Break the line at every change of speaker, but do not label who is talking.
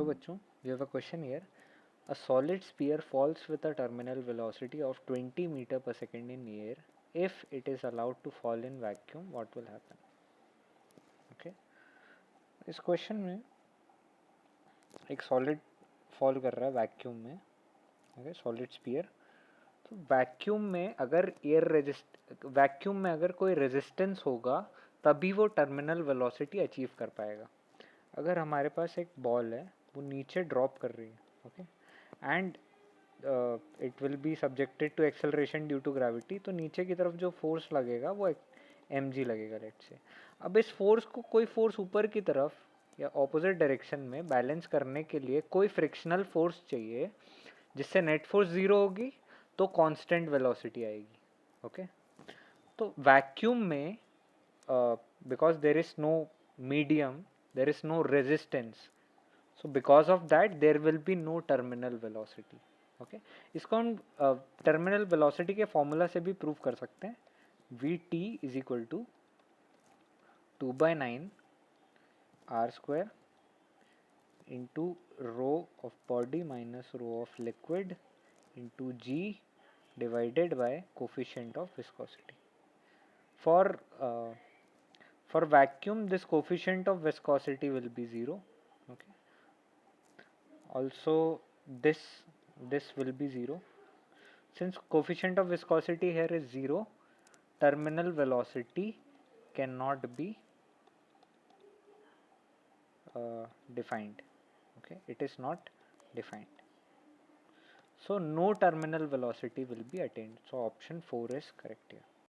बच्चों, we have a question here. A solid sphere falls with a terminal velocity of 20 meter per second in air. If it is allowed to fall in vacuum, what will happen? Okay. इस question में एक solid fall कर रहा है vacuum में, okay, solid sphere. तो vacuum में अगर वैक्यूम में अगर कोई रेजिस्टेंस होगा तभी वो टर्मिनल वेलोसिटी अचीव कर पाएगा. अगर हमारे पास एक बॉल है, वो नीचे ड्रॉप कर रही है, okay, and it will be subjected to acceleration due to gravity, तो नीचे की तरफ जो फोर्स लगेगा वो mg लगेगा, लेट से. अब इस फोर्स को कोई फोर्स ऊपर की तरफ या ऑपोजिट डायरेक्शन में बैलेंस करने के लिए कोई फ्रिक्शनल फोर्स चाहिए जिससे नेट फोर्स जीरो होगी तो कांस्टेंट वेलोसिटी आएगी. ओके. तो वैक्यूम में because there is no medium, there is no resistance, so because of that there will be no terminal velocity. okay, इसको हम टर्मिनल वेलोसिटी के फॉर्मूला से भी प्रूव कर सकते हैं. vt is equal to 2/9 r square into rho of body minus rho of liquid into g divided by coefficient of viscosity. For vacuum this coefficient of viscosity will be 0. okay, also this will be 0. Since coefficient of viscosity here is 0, terminal velocity cannot be defined. okay, it is not defined, so no terminal velocity will be attained. So option 4 is correct here.